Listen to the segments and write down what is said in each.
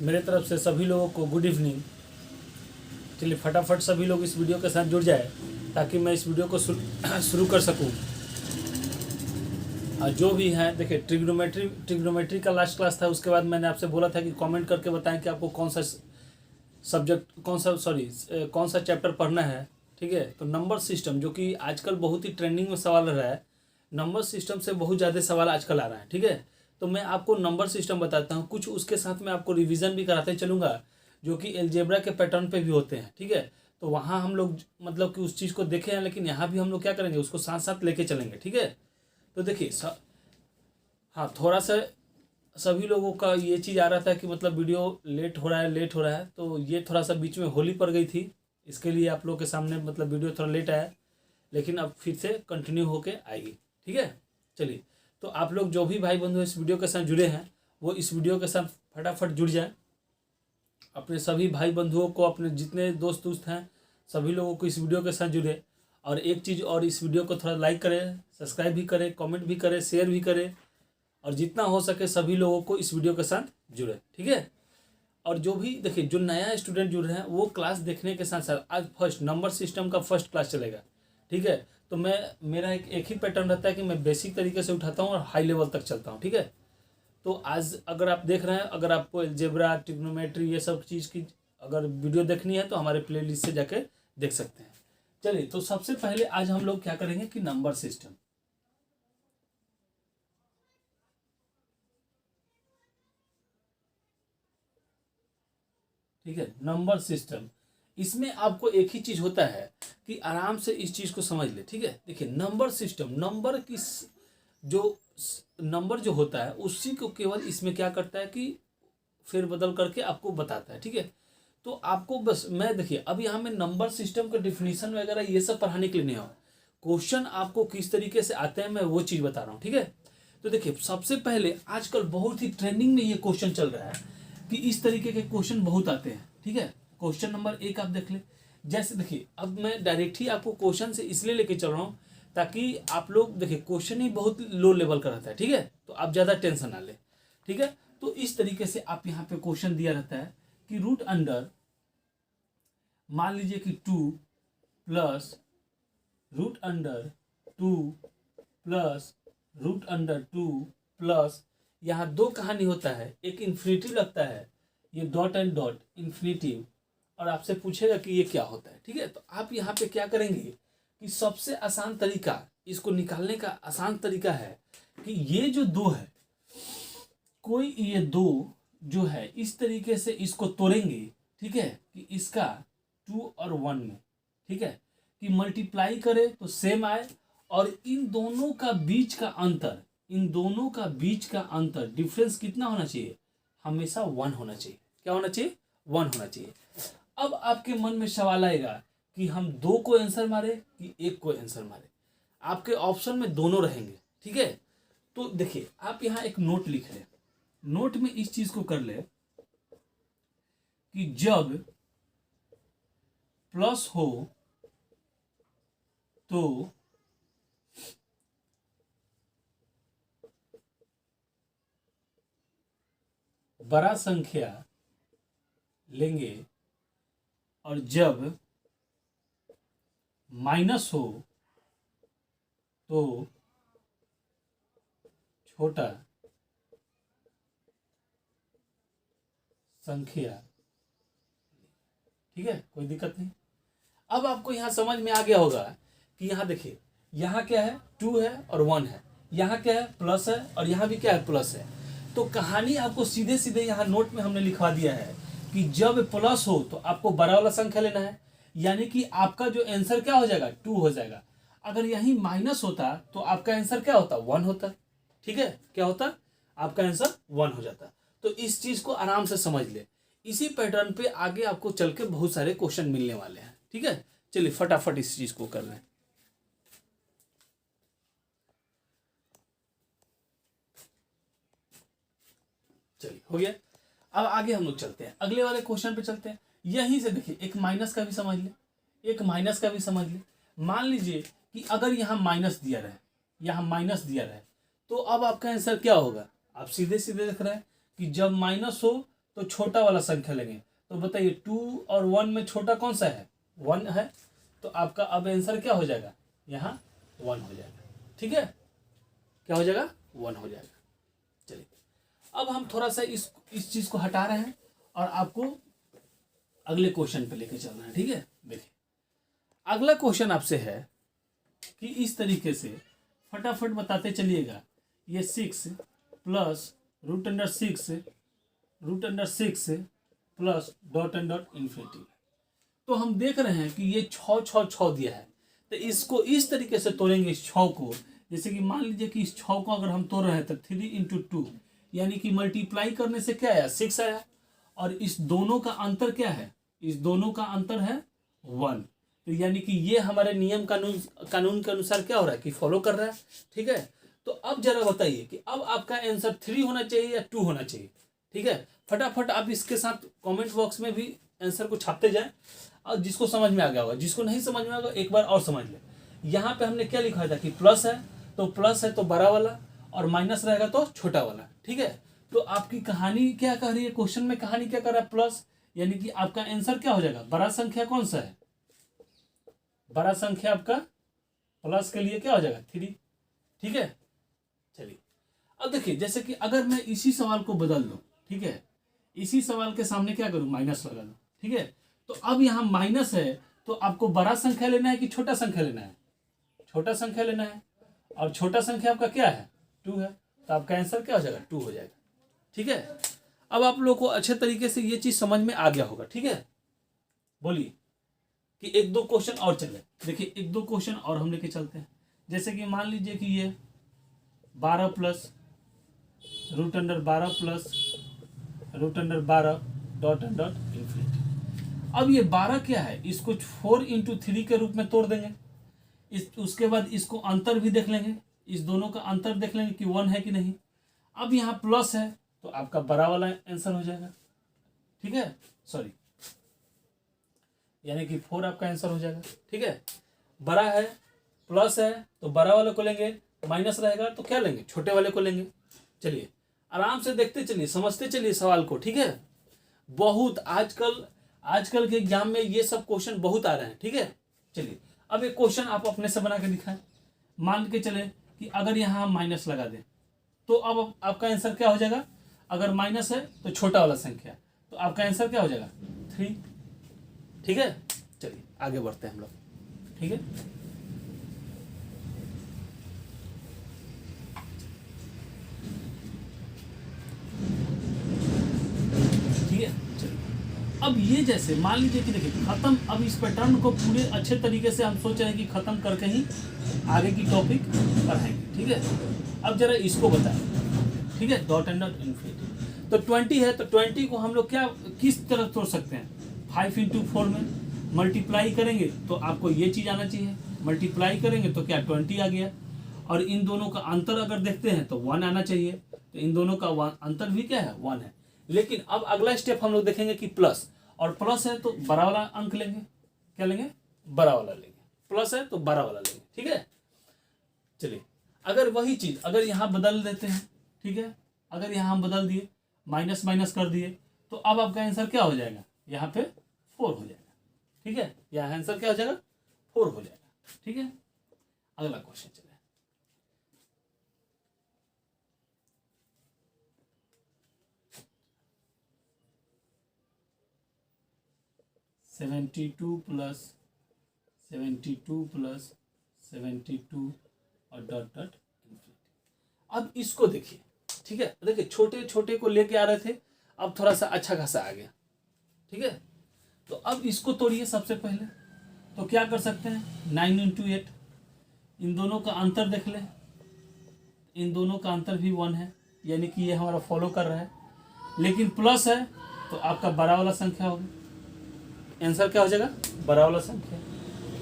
मेरे तरफ से सभी लोगों को गुड इवनिंग। चलिए फटाफट सभी लोग इस वीडियो के साथ जुड़ जाए ताकि मैं इस वीडियो को शुरू कर सकूं। जो भी हैं देखिए, ट्रिग्नोमेट्री का लास्ट क्लास था। उसके बाद मैंने आपसे बोला था कि कमेंट करके बताएं कि आपको कौन सा चैप्टर पढ़ना है। ठीक है, तो नंबर सिस्टम जो कि आजकल बहुत ही ट्रेंडिंग में सवाल रहा है, नंबर सिस्टम से बहुत ज़्यादा सवाल आजकल आ रहा है। ठीक है, तो मैं आपको नंबर सिस्टम बताता हूँ, कुछ उसके साथ में आपको रिवीजन भी कराते चलूँगा जो कि अलजेब्रा के पैटर्न पे भी होते हैं। ठीक है, तो वहाँ हम लोग मतलब कि उस चीज़ को देखे हैं, लेकिन यहाँ भी हम लोग क्या करेंगे, उसको साथ साथ लेके चलेंगे। ठीक है, तो देखिए हाँ, थोड़ा सा सभी लोगों का ये चीज़ आ रहा था कि मतलब वीडियो लेट हो रहा है, तो ये थोड़ा सा बीच में होली पड़ गई थी, इसके लिए आप लोगों के सामने मतलब वीडियो थोड़ा लेट आया, लेकिन अब फिर से कंटिन्यू होके आएगी। ठीक है, चलिए, तो आप लोग जो भी भाई बंधु इस वीडियो के साथ जुड़े हैं वो इस वीडियो के साथ फटाफट जुड़ जाए। अपने सभी भाई बंधुओं को, अपने जितने दोस्त हैं सभी लोगों को इस वीडियो के साथ जुड़े। और एक चीज़ और, इस वीडियो को थोड़ा लाइक करें, सब्सक्राइब भी करें, कमेंट भी करें, शेयर भी करें, और जितना हो सके सभी लोगों को इस वीडियो के साथ जुड़े। ठीक है, और जो भी देखिए, जो नया स्टूडेंट जुड़ रहे हैं वो क्लास देखने के साथ साथ आज फर्स्ट नंबर सिस्टम का फर्स्ट क्लास चलेगा। ठीक है, तो मेरा एक ही पैटर्न रहता है कि मैं बेसिक तरीके से उठाता हूँ और हाई लेवल तक चलता हूँ। ठीक है, तो आज अगर आप देख रहे हैं, अगर आपको अलजेब्रा, ट्रिग्नोमेट्री ये सब चीज़ की अगर वीडियो देखनी है तो हमारे प्लेलिस्ट से जाके देख सकते हैं। चलिए, तो सबसे पहले आज हम लोग क्या करेंगे कि नंबर सिस्टम। ठीक है, नंबर सिस्टम, इसमें आपको एक ही चीज़ होता है कि आराम से इस चीज़ को समझ ले। ठीक है, देखिए नंबर सिस्टम, नंबर जो होता है उसी को केवल इसमें क्या करता है कि फिर बदल करके आपको बताता है। ठीक है, तो आपको बस मैं देखिए, अब यहाँ में नंबर सिस्टम का डिफिनीशन वगैरह ये सब पढ़ाने के लिए नहीं हो, क्वेश्चन आपको किस तरीके से आते हैं मैं वो चीज़ बता रहा हूँ। ठीक है, तो देखिए सबसे पहले आजकल बहुत ही ट्रेंडिंग में ये क्वेश्चन चल रहा है कि इस तरीके के क्वेश्चन बहुत आते हैं। ठीक है, क्वेश्चन नंबर 1 आप देख ले। जैसे देखिए, अब मैं डायरेक्ट ही आपको क्वेश्चन से इसलिए लेके चल रहा हूँ ताकि आप लोग देखिए, क्वेश्चन ही बहुत लो लेवल का रहता है। ठीक है, तो आप ज़्यादा टेंशन ना ले। ठीक है, तो इस तरीके से आप यहाँ पे क्वेश्चन दिया रहता है कि रूट अंडर, मान लीजिए कि 2 plus root under 2 plus root under 2 plus, यहाँ दो कहानी होता है, एक इन्फिनिटिव लगता है, ये डॉट एंड डॉट इन्फिनिटिव, और आपसे पूछेगा कि ये क्या होता है। ठीक है, तो आप यहाँ पे क्या करेंगे कि सबसे आसान तरीका, इसको निकालने का आसान तरीका है कि ये जो दो है, कोई ये दो जो है इस तरीके से इसको तोड़ेंगे। ठीक है, कि इसका 2 और 1 में, ठीक है, कि मल्टीप्लाई करे तो सेम आए, और इन दोनों का बीच का अंतर डिफरेंस कितना होना चाहिए, हमेशा 1 होना चाहिए। क्या होना चाहिए, 1 होना चाहिए। अब आपके मन में सवाल आएगा कि हम 2 को आंसर मारे कि 1 को आंसर मारे, आपके ऑप्शन में दोनों रहेंगे। ठीक है, तो देखिए आप यहाँ एक नोट लिख लें, नोट में इस चीज को कर ले कि जब प्लस हो तो बड़ा संख्या लेंगे, और जब माइनस हो तो छोटा संख्या। ठीक है, कोई दिक्कत नहीं। अब आपको यहां समझ में आ गया होगा कि यहाँ देखिए, यहाँ क्या है, 2 है और 1 है, यहाँ क्या है, प्लस है, और यहाँ भी क्या है, प्लस है। तो कहानी आपको सीधे सीधे यहाँ नोट में हमने लिखवा दिया है कि जब प्लस हो तो आपको बड़ा वाला संख्या लेना है, यानी कि आपका जो आंसर क्या हो जाएगा, 2 हो जाएगा। अगर यहीं माइनस होता तो आपका आंसर क्या होता, 1 होता। ठीक है, क्या होता, आपका आंसर 1 हो जाता। तो इस चीज को आराम से समझ ले, इसी पैटर्न पे आगे आपको चल के बहुत सारे क्वेश्चन मिलने वाले हैं। ठीक है, चलिए फटाफट इस चीज को कर लें। चलिए हो गया, अब आगे हम लोग चलते हैं, अगले वाले क्वेश्चन पे चलते हैं। यहीं से देखिए, एक माइनस का भी समझ ले, मान लीजिए कि अगर यहाँ माइनस दिया रहे, तो अब आपका आंसर क्या होगा, आप सीधे सीधे देख रहे हैं कि जब माइनस हो तो छोटा वाला संख्या लेंगे। तो बताइए 2 और 1 में छोटा कौन सा है? 1 है। तो आपका अब आंसर क्या हो जाएगा? यहाँ 1 हो जाएगा। ठीक है, क्या हो जाएगा? 1 हो जाएगा। चलिए अब हम थोड़ा सा इस चीज को हटा रहे हैं और आपको अगले क्वेश्चन पे लेके चल रहे हैं। ठीक है, देखिए अगला क्वेश्चन आपसे है कि इस तरीके से फटाफट बताते चलिएगा। ये 6 plus √6 plus dot and dot infinity. तो हम देख रहे हैं कि ये 6 दिया है। तो इसको इस तरीके से तोड़ेंगे इस 6 को। जैसे कि मान लीजिए कि इस 6 को अगर हम तोड़ रहे हैं तो 3 × 2 यानी कि मल्टीप्लाई करने से क्या आया? 6 आया। और इस दोनों का अंतर क्या है? इस दोनों का अंतर है 1। तो यानी कि ये हमारे नियम कानून के अनुसार क्या हो रहा है कि फॉलो कर रहा है। ठीक है, तो अब जरा बताइए कि अब आपका आंसर 3 होना चाहिए या 2 होना चाहिए? ठीक है, फटाफट आप इसके साथ कमेंट बॉक्स में भी आंसर को छापते जाएं। और जिसको समझ में आ गया होगा, जिसको नहीं समझ में आएगा एक बार और समझ ले। यहाँ पे हमने क्या लिखा था कि प्लस है तो बड़ा वाला और माइनस रहेगा तो छोटा वाला। ठीक है, तो आपकी कहानी क्या कह रही है? क्वेश्चन में कहानी क्या कर रहा है? प्लस, यानी कि आपका आंसर क्या हो जाएगा? बड़ा संख्या कौन सा है? बड़ा संख्या आपका प्लस के लिए क्या हो जाएगा? 3। ठीक है, चलिए अब देखिए जैसे कि अगर मैं इसी सवाल को बदल दूं, ठीक है, इसी सवाल के सामने क्या करूं? माइनस लगा दूं। ठीक है, तो अब यहाँ माइनस है तो आपको बड़ा संख्या लेना है कि छोटा संख्या लेना है? छोटा संख्या लेना है। और छोटा संख्या आपका क्या है? 2 है। तो आपका आंसर क्या हो जाएगा? 2 हो जाएगा। ठीक है, अब आप लोगों को अच्छे तरीके से ये चीज समझ में आ गया होगा। ठीक है, बोलिए कि 1-2 क्वेश्चन और चले। देखिए 1-2 क्वेश्चन और हम लेके चलते हैं। जैसे कि मान लीजिए कि ये 12 plus √12 plus √12 dot and dot infinity. अब ये 12 क्या है? इसको 4 × 3 के रूप में तोड़ देंगे। उसके बाद इसको अंतर भी देख लेंगे, इस दोनों का अंतर देख लेंगे कि 1 है कि नहीं। अब यहाँ प्लस है तो आपका बड़ा वाला आंसर हो जाएगा। ठीक है, सॉरी, यानी कि 4 आपका आंसर हो जाएगा। ठीक है, बड़ा है, प्लस है तो बड़ा वाले को लेंगे, माइनस रहेगा तो क्या लेंगे? छोटे वाले को लेंगे। चलिए आराम से देखते चलिए, समझते चलिए सवाल को। ठीक है, बहुत आजकल के एग्जाम में ये सब क्वेश्चन बहुत आ रहे हैं। ठीक है, चलिए अब एक क्वेश्चन आप अपने से बना के दिखाएं। मान के चले कि अगर यहाँ हम माइनस लगा दें तो अब आपका आंसर क्या हो जाएगा? अगर माइनस है तो छोटा वाला संख्या, तो आपका आंसर क्या हो जाएगा? 3। ठीक है, चलिए आगे बढ़ते हैं हम लोग। ठीक है, ठीक है, चलिए अब ये जैसे मान लीजिए कि देखिए खत्म, अब इस पैटर्न को पूरे अच्छे तरीके से हम सोच रहे हैं कि खत्म करके ही आगे की टॉपिक पढ़ाएंगे। ठीक है, अब जरा इसको बताएं। ठीक है, डॉट एंड डॉट इन्फिनिटी। तो 20 है तो 20 को हम लोग क्या किस तरह तोड़ सकते हैं? 5 × 4 में मल्टीप्लाई करेंगे तो आपको ये चीज़ आना चाहिए। मल्टीप्लाई करेंगे तो क्या 20 आ गया। और इन दोनों का अंतर अगर देखते हैं तो 1 आना चाहिए। तो इन दोनों का अंतर भी क्या है? 1 है। लेकिन अब अगला स्टेप हम लोग देखेंगे कि प्लस, और प्लस है तो बड़ा वाला अंक लेंगे। क्या लेंगे? बड़ा वाला लेंगे। प्लस है तो बड़ा वाला लेंगे। ठीक है, चलिए अगर वही चीज अगर यहाँ बदल देते हैं, ठीक है, अगर यहाँ हम बदल दिए, माइनस माइनस कर दिए, तो अब आपका आंसर क्या हो जाएगा? यहाँ पे 4 हो जाएगा। ठीक है, यहाँ आंसर क्या हो जाएगा? 4 हो जाएगा। ठीक है, अगला क्वेश्चन चले। सेवेंटी टू प्लस 72 और डॉट डॉट इन्फिनिटी। अब इसको देखिए। ठीक है, देखिए छोटे छोटे को लेके आ रहे थे, अब थोड़ा सा अच्छा खासा आ गया। ठीक है, तो अब इसको तोड़िए। सबसे पहले तो क्या कर सकते हैं? 9 × 8, इन दोनों का अंतर देख ले, इन दोनों का अंतर भी 1 है, यानी कि ये हमारा फॉलो कर रहा है। लेकिन प्लस है तो आपका बड़ा वाला संख्या होगा। आंसर क्या हो जाएगा? बड़ा वाला संख्या।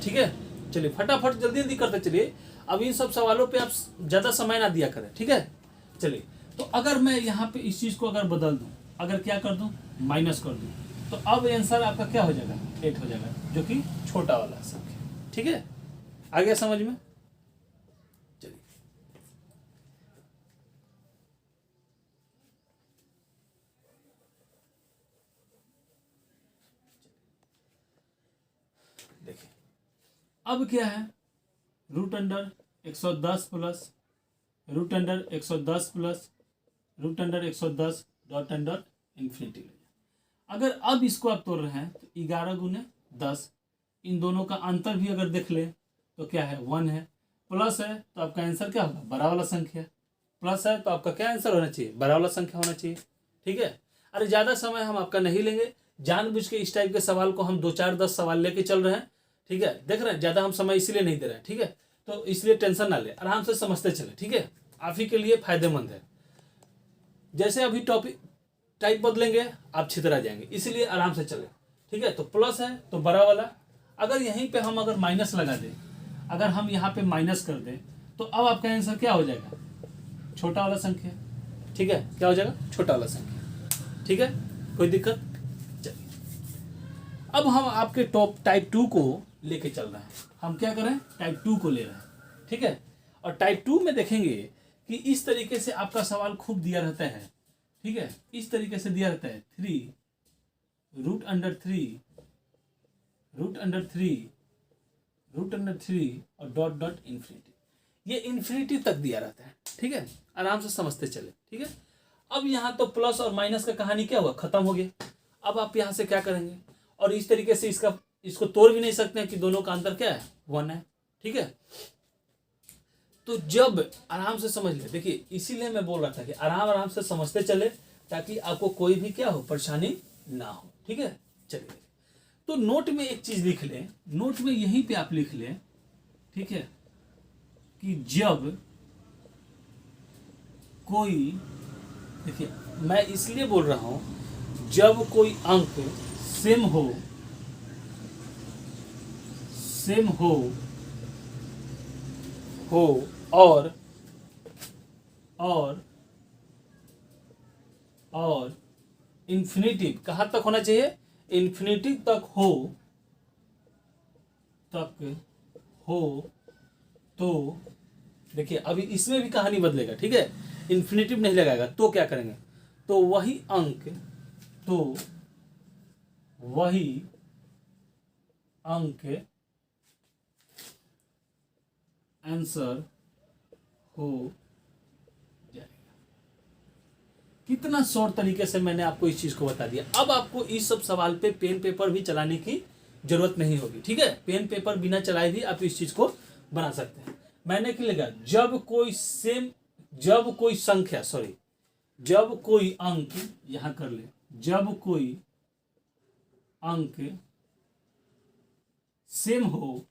ठीक है, चलिए फटाफट जल्दी जल्दी करते चलिए। अब इन सब सवालों पे आप ज़्यादा समय ना दिया करें। ठीक है, चलिए तो अगर मैं यहाँ पे इस चीज़ को अगर बदल दूँ, अगर क्या कर दूँ? माइनस कर दूँ, तो अब आंसर आपका क्या हो जाएगा? 8 हो जाएगा, जो कि छोटा वाला संख्या। ठीक है, आ गया समझ में? चलिए अब क्या है, root under 110 plus root under 110 plus root under 110 dot under infinity. अगर अब इसको आप तोड़ रहे हैं तो 11 गुने 10, इन दोनों का अंतर भी अगर देख ले तो क्या है 1 है, प्लस है तो आपका आंसर क्या होगा बड़ा वाला संख्या, प्लस है तो आपका क्या आंसर होना चाहिए बड़ा वाला संख्या होना चाहिए। ठीक है, अरे ज़्यादा समय हम आपका नहीं लेंगे, जानबूझ के इस टाइप के सवाल को हम 2 4 10 सवाल लेके चल रहे हैं। ठीक है, देख रहे हैं ज़्यादा हम समय इसीलिए नहीं दे रहे हैं। ठीक है, तो इसलिए टेंशन ना ले, आराम से समझते चले। ठीक है, आप ही के लिए फायदेमंद है। जैसे अभी टॉपिक टाइप बदलेंगे आप छितरा जाएंगे, इसीलिए आराम से चले। ठीक है, तो प्लस है तो बड़ा वाला, अगर यहीं पे हम अगर माइनस लगा दें, अगर हम यहाँ पे माइनस कर दें तो अब आपका आंसर क्या हो जाएगा छोटा वाला संख्या। ठीक है, क्या हो जाएगा छोटा वाला संख्या। ठीक है, कोई दिक्कत। चलिए अब हम आपके टॉप टाइप 2 को लेके चल रहे हैं। हम क्या करें टाइप 2 को ले रहे हैं। ठीक है, और टाइप 2 में देखेंगे कि इस तरीके से आपका सवाल खूब दिया रहता है। ठीक है, इस तरीके से दिया रहता है 3 root under 3 root under 3 root under 3 और डॉट डॉट इन्फिनिटी, ये इन्फिनिटी तक दिया रहता है। ठीक है, आराम से समझते चले। ठीक है, अब यहाँ तो प्लस और माइनस का कहानी क्या हुआ खत्म हो गया। अब आप यहाँ से क्या करेंगे, और इस तरीके से इसको तोड़ भी नहीं सकते हैं कि दोनों का अंतर क्या है 1 है। ठीक है, तो जब आराम से समझ ले, देखिए इसीलिए मैं बोल रहा था कि आराम आराम से समझते चले ताकि आपको कोई भी क्या हो परेशानी ना हो। ठीक है, चलिए तो नोट में एक चीज लिख लें, नोट में यहीं पे आप लिख लें। ठीक है, कि जब कोई, देखिए मैं इसलिए बोल रहा हूं जब कोई अंक सेम हो और इन्फिनिटी कहाँ तक होना चाहिए, इन्फिनिटी तक हो तो देखिए अभी इसमें भी कहानी बदलेगा। ठीक है, इन्फिनिटिव नहीं लगाएगा तो क्या करेंगे, तो वही अंक आंसर हो जाएगा। कितना शॉर्ट तरीके से मैंने आपको इस चीज को बता दिया। अब आपको इस सब सवाल पे पेन पेपर भी चलाने की जरूरत नहीं होगी। ठीक है, पेन पेपर बिना चलाए भी आप इस चीज को बना सकते हैं। मैंने क्या लिखा, जब कोई अंक, यहां कर ले, जब कोई अंक सेम हो,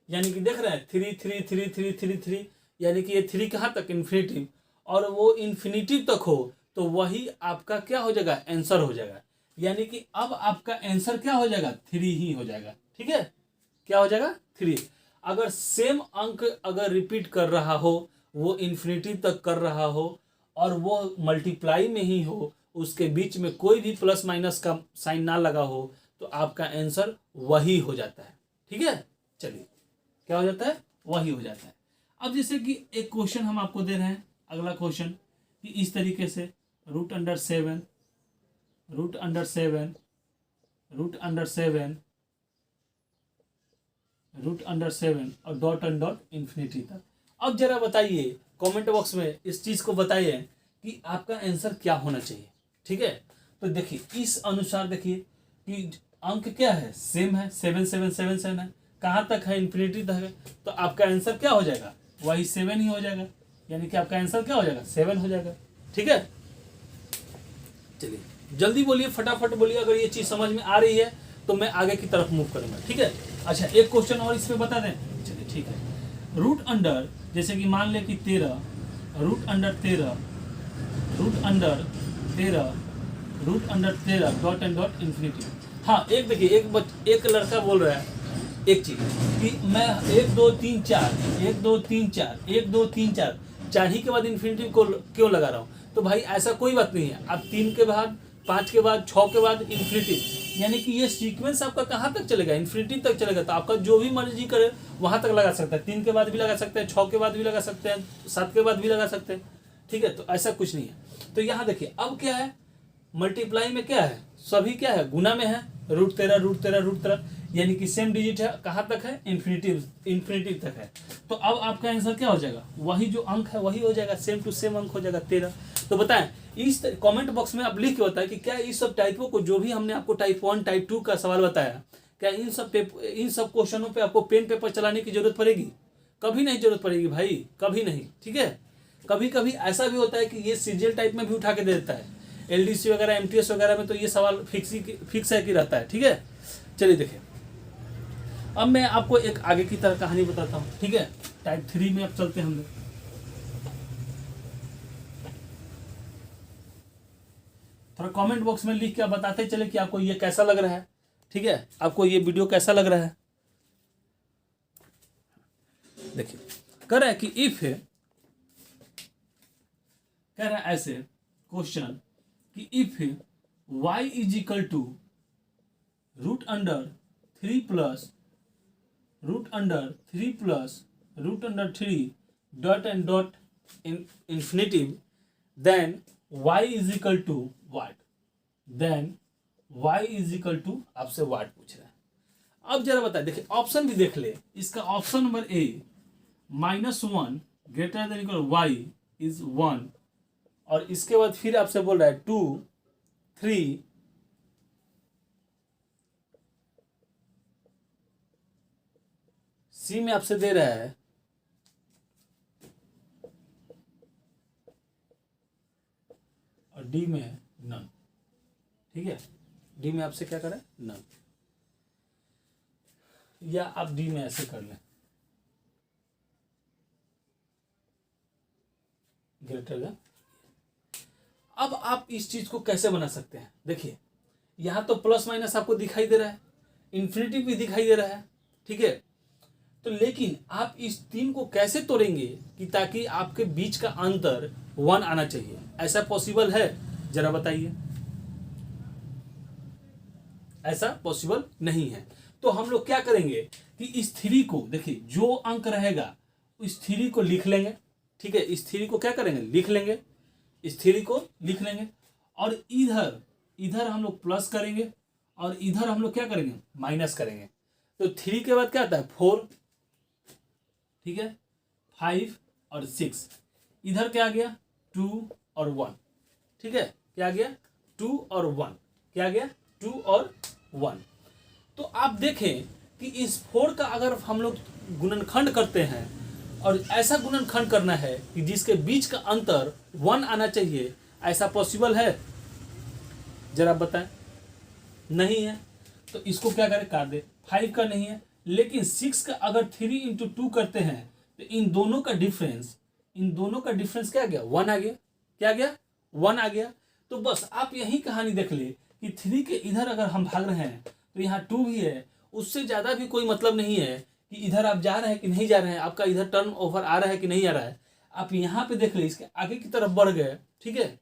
यानी कि देख रहे हैं 3 3 3 3 3 3, यानी कि ये 3 कहाँ तक इन्फिनिटी, और वो इन्फिनिटी तक हो तो वही आपका क्या हो जाएगा आंसर हो जाएगा। यानी कि अब आपका आंसर क्या हो जाएगा 3 ही हो जाएगा। ठीक है, क्या हो जाएगा 3। अगर सेम अंक अगर रिपीट कर रहा हो, वो इन्फिनिटी तक कर रहा हो और वो मल्टीप्लाई में ही हो, उसके बीच में कोई भी प्लस माइनस का साइन ना लगा हो, तो आपका आंसर वही हो जाता है। ठीक है, चलिए क्या हो जाता है वही हो जाता है। अब जैसे कि एक क्वेश्चन हम आपको दे रहे हैं, अगला क्वेश्चन कि इस तरीके से root under 7 root under 7 root under 7 root under 7 और डॉट एंड डॉट इन्फिनिटी तक। अब जरा बताइए कमेंट बॉक्स में इस चीज को बताइए कि आपका आंसर क्या होना चाहिए। ठीक है, तो देखिए इस अनुसार देखिए कि अंक क्या है सेम है, 7 7 7 7 है, कहाँ तक है इन्फिनिटी तक है, तो आपका आंसर क्या हो जाएगा वही 7 ही हो जाएगा। यानी कि आपका आंसर क्या हो जाएगा 7 हो जाएगा। ठीक है, चलिए जल्दी बोलिए, फटाफट बोलिए, अगर ये चीज समझ में आ रही है तो मैं आगे की तरफ मूव करूंगा। ठीक है, अच्छा एक क्वेश्चन और इस पे बता दें। चलिए ठीक है, रूट अंडर, जैसे कि मान ले कि 13 root under 13 root under 13 root under 13 dot and dot infinity. हाँ एक देखिए एक लड़का बोल रहा है एक चीज कि मैं 1 2 3 4 1 2 3 4 1 2 3 4 4 ही के बाद इन्फिनिटी को क्यों लगा रहा हूँ। तो भाई ऐसा कोई बात नहीं है, आप 3 के बाद 5 के बाद 6 के बाद इन्फिनिटी, यानी कि ये सीक्वेंस आपका कहाँ तक चलेगा इन्फिनिटी तक चलेगा। तो आपका जो भी मर्जी करे वहां तक लगा सकता है, 3 के बाद भी लगा सकते हैं, 6 के बाद भी लगा सकते हैं, 7 के बाद भी लगा सकते हैं। ठीक है, तो ऐसा कुछ नहीं है। तो यहाँ देखिए अब क्या है, मल्टीप्लाई में क्या है, सभी क्या है गुना में है, रूट 13 रूट 13 रूट 13, यानी कि सेम डिजिट है, कहाँ तक है, इन्फिनिटी तक है। तो अब आपका आंसर क्या हो जाएगा, वही जो अंक है वही हो जाएगा, सेम टू सेम अंक हो जाएगा 13। तो बताएं इस कमेंट बॉक्स में आप लिख के बताएं कि क्या इस सब टाइपों को, जो भी हमने आपको टाइप 1 टाइप 2 का सवाल बताया, क्या इन सब क्वेश्चनों पे आपको पेन पेपर चलाने की जरूरत पड़ेगी? कभी नहीं जरूरत पड़ेगी भाई, कभी नहीं, ठीक है। कभी कभी ऐसा भी होता है कि ये सीजीएल टाइप में भी उठा के दे देता है, एलडीसी वगैरह एमटीएस वगैरह में तो ये सवाल फिक्स है कि रहता है, ठीक है। चलिए देखिए, अब मैं आपको एक आगे की तरह कहानी बताता हूँ, ठीक है। टाइप 3 में अब चलते हैं हम लोग। थोड़ा कमेंट बॉक्स में लिख के बताते चले कि आपको ये कैसा लग रहा है, ठीक है, आपको ये वीडियो कैसा लग रहा है। देखिए कह रहा है कि इफ है, कह रहा है ऐसे क्वेश्चन कि if y is equal to root under 3 plus root under 3 dot and dot infinitive, then y is equal to what, then y is equal to, आपसे वाट पूछ रहा है। अब जरा बताए, देखिए ऑप्शन भी देख ले, इसका option number A -1 greater than equal y is 1, और इसके बाद फिर आपसे बोल रहा है 2 3 सी में आपसे दे रहा है और डी में है नन, ठीक है। डी में आपसे क्या करें, नन, या आप डी में ऐसे कर लें ग्रेटर देन। अब आप इस चीज को कैसे बना सकते हैं, देखिए यहां तो प्लस माइनस आपको दिखाई दे रहा है, इन्फिनिटी भी दिखाई दे रहा है, ठीक है। तो लेकिन आप इस 3 को कैसे तोड़ेंगे कि ताकि आपके बीच का अंतर 1 आना चाहिए, ऐसा पॉसिबल है? जरा बताइए, ऐसा पॉसिबल नहीं है। तो हम लोग क्या करेंगे कि इस 3 को, देखिए जो अंक रहेगा इस 3 को लिख लेंगे, ठीक है। इस 3 को क्या करेंगे, लिख लेंगे, इस 3 को लिख लेंगे, और इधर हम लोग प्लस करेंगे और इधर हम लोग क्या करेंगे, माइनस करेंगे। तो 3 के बाद क्या आता है, 4, ठीक है, 5 और 6, इधर क्या आ गया, 2 और 1, ठीक है। क्या आ गया, 2 और 1, क्या आ गया, 2 और 1। तो आप देखें कि इस 4 का अगर हम लोग गुणनखंड करते हैं, और ऐसा गुणनखंड करना है कि जिसके बीच का अंतर 1 आना चाहिए, ऐसा पॉसिबल है? जरा बताएं, नहीं है। तो इसको क्या करें, काट दे। 5 का नहीं है, लेकिन 6 का अगर 3 इंटू 2 करते हैं तो इन दोनों का डिफरेंस क्या गया, 1 आ गया। क्या गया, 1 आ गया। तो बस आप यही कहानी देख ले कि 3 के इधर अगर हम भाग रहे हैं तो यहाँ 2 भी है, उससे ज़्यादा भी कोई मतलब नहीं है कि इधर आप जा रहे हैं कि नहीं जा रहे हैं, आपका इधर टर्न ओवर आ रहा है कि नहीं आ रहा है। आप यहाँ पे देख ले, इसके आगे की तरफ बढ़ गए, ठीक है।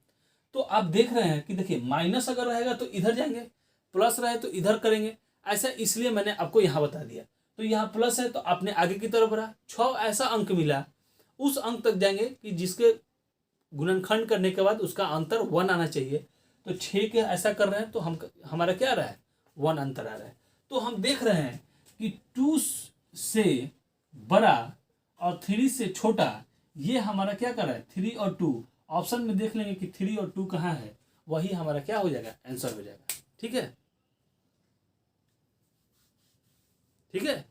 तो आप देख रहे हैं कि देखिए माइनस अगर रहेगा तो इधर जाएंगे, प्लस रहे तो इधर करेंगे, ऐसा इसलिए मैंने आपको यहाँ बता दिया। तो यहाँ प्लस है तो आपने आगे की तरफ बढ़ा, 6 ऐसा अंक मिला, उस अंक तक जाएंगे कि जिसके गुणनखंड करने के बाद उसका अंतर 1 आना चाहिए। तो 6 के ऐसा कर रहे हैं तो हमारा क्या आ रहा है, 1 अंतर आ रहा है। तो हम देख रहे हैं कि 2 से बड़ा और 3 से छोटा, ये हमारा क्या कर रहा है, 3 और 2। ऑप्शन में देख लेंगे कि 3 और 2 कहाँ है, वही हमारा क्या हो जाएगा, आंसर हो जाएगा, ठीक है। ठीक है,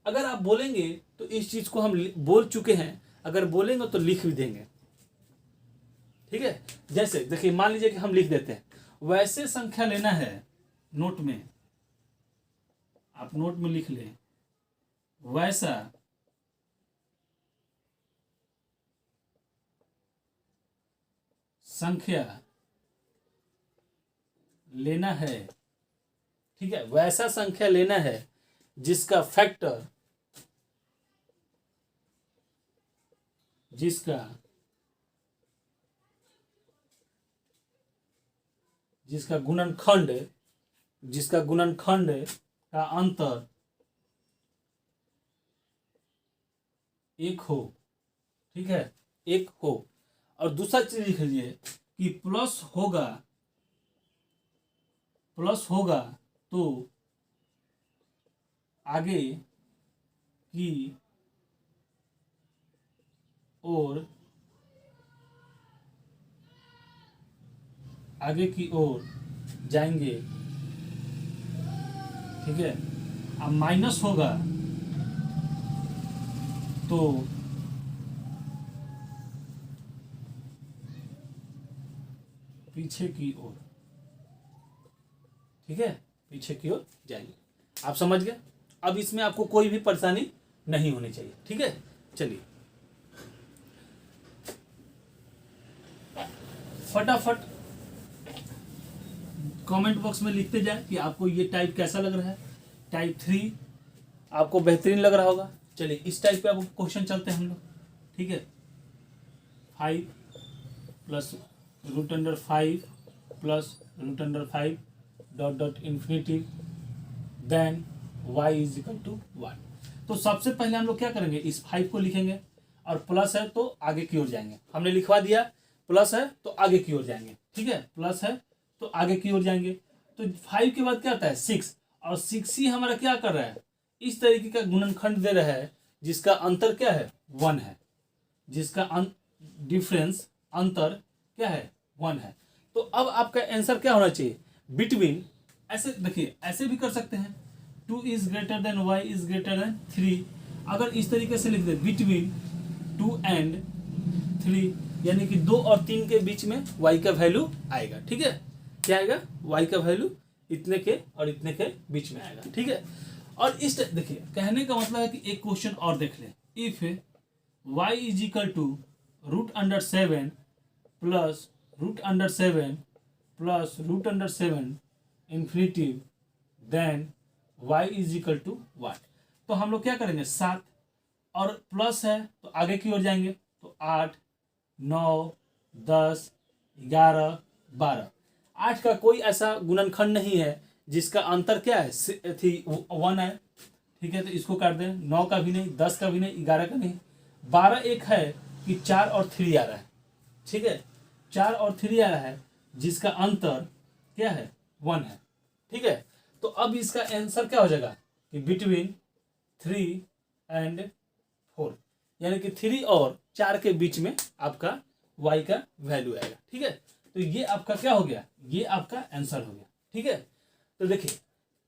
अगर आप बोलेंगे तो इस चीज को हम बोल चुके हैं, अगर बोलेंगे तो लिख भी देंगे, ठीक है। जैसे देखिए मान लीजिए कि हम लिख देते हैं, वैसे संख्या लेना है, नोट में आप नोट में लिख लें, वैसा संख्या लेना है, ठीक है। वैसा संख्या लेना है जिसका फैक्टर, जिसका गुणनखंड का अंतर 1 हो, ठीक है, 1 हो। और दूसरा चीज लिख लीजिए कि प्लस होगा, तो आगे की ओर जाएंगे, ठीक है। अब माइनस होगा तो पीछे की ओर, ठीक है, पीछे की ओर जाएंगे। आप समझ गए। अब इसमें आपको कोई भी परेशानी नहीं होनी चाहिए, ठीक है। चलिए फटाफट कमेंट बॉक्स में लिखते जाए कि आपको ये टाइप कैसा लग रहा है। टाइप 3 आपको बेहतरीन लग रहा होगा। चलिए इस टाइप पे अब क्वेश्चन चलते हैं हम लोग, ठीक है। 5 plus √5 plus √5 dot dot infinity then y is equal to 1। तो सबसे पहले हम लोग क्या करेंगे, इस 5 को लिखेंगे और प्लस है तो आगे की ओर जाएंगे। हमने लिखवा दिया प्लस है तो आगे की ओर जाएंगे, ठीक है। प्लस है तो आगे की ओर जाएंगे। तो 5 के बाद क्या आता है 6, और 6 ही हमारा क्या कर रहा है, इस तरीके का गुणनखंड दे रहा है जिसका अंतर क्या है 1 है, जिसका डिफरेंस अंतर क्या है 1 है। तो अब आपका आंसर क्या होना चाहिए, बिटवीन, ऐसे देखिए ऐसे भी कर सकते हैं 2 is greater than y is greater than 3। अगर इस तरीके से लिख दे बिटवीन 2 एंड 3, यानी कि 2 और 3 के बीच में y का वैल्यू आएगा, ठीक है। क्या आएगा, y का वैल्यू इतने के और इतने के बीच में आएगा, ठीक है। और इस देखिए कहने का मतलब है कि एक क्वेश्चन और देख लें। If y is equal to √7 plus √7 plus √7 infinity then y is equal to 1। तो हम लोग क्या करेंगे 7 और प्लस है तो आगे की ओर जाएंगे, तो 8 9 10 11 12। 8 का कोई ऐसा गुणनखंड नहीं है जिसका अंतर क्या है 1 है, ठीक है। तो इसको काट दें, 9 का भी नहीं, 10 का भी नहीं, 11 का नहीं। 12 एक है कि 4 और 3 आ रहा है, ठीक है। 4 और 3 आ रहा है जिसका अंतर क्या है 1 है, ठीक है। तो अब इसका आंसर क्या हो जाएगा कि बिटवीन 3 एंड 4, यानी कि 3 और 4 के बीच में आपका y का वैल्यू आएगा, ठीक है। तो ये आपका क्या हो गया, ये आपका आंसर हो गया, ठीक है। तो देखिए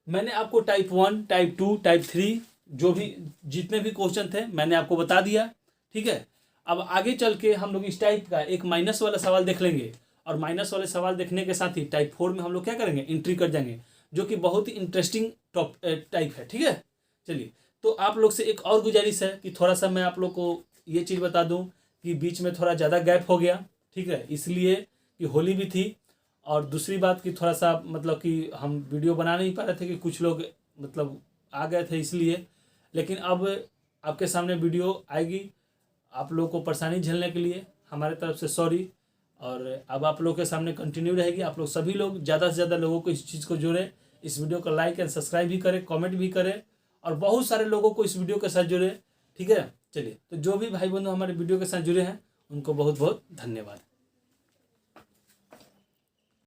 मैंने आपको टाइप 1 टाइप 2 टाइप 3 जो भी जितने भी क्वेश्चन थे मैंने आपको बता दिया, ठीक है। अब आगे चल के हम लोग इस टाइप का एक माइनस वाला सवाल देख लेंगे, और माइनस वाले सवाल देखने के साथ ही टाइप 4 में हम लोग क्या करेंगे एंट्री कर जाएंगे, जो कि बहुत ही इंटरेस्टिंग टाइप है, ठीक है। चलिए तो आप लोग से एक और गुजारिश है कि थोड़ा सा मैं आप लोग को ये चीज़ बता दूं कि बीच में थोड़ा ज़्यादा गैप हो गया, ठीक है, इसलिए कि होली भी थी, और दूसरी बात कि थोड़ा सा मतलब कि हम वीडियो बना नहीं पा रहे थे कि कुछ लोग मतलब आ गए थे इसलिए। लेकिन अब आपके सामने वीडियो आएगी, आप लोग को परेशानी झेलने के लिए हमारे तरफ से सॉरी। और अब आप लोग के सामने कंटिन्यू रहेगी। आप लोग सभी लोग ज़्यादा से ज़्यादा लोगों को इस चीज़ को जोड़ें, इस वीडियो को लाइक एंड सब्सक्राइब भी करें, कमेंट भी करें, और बहुत सारे लोगों को इस वीडियो के साथ जुड़े, ठीक है। चलिए तो जो भी भाई बंधु हमारे वीडियो के साथ जुड़े हैं उनको बहुत बहुत धन्यवाद।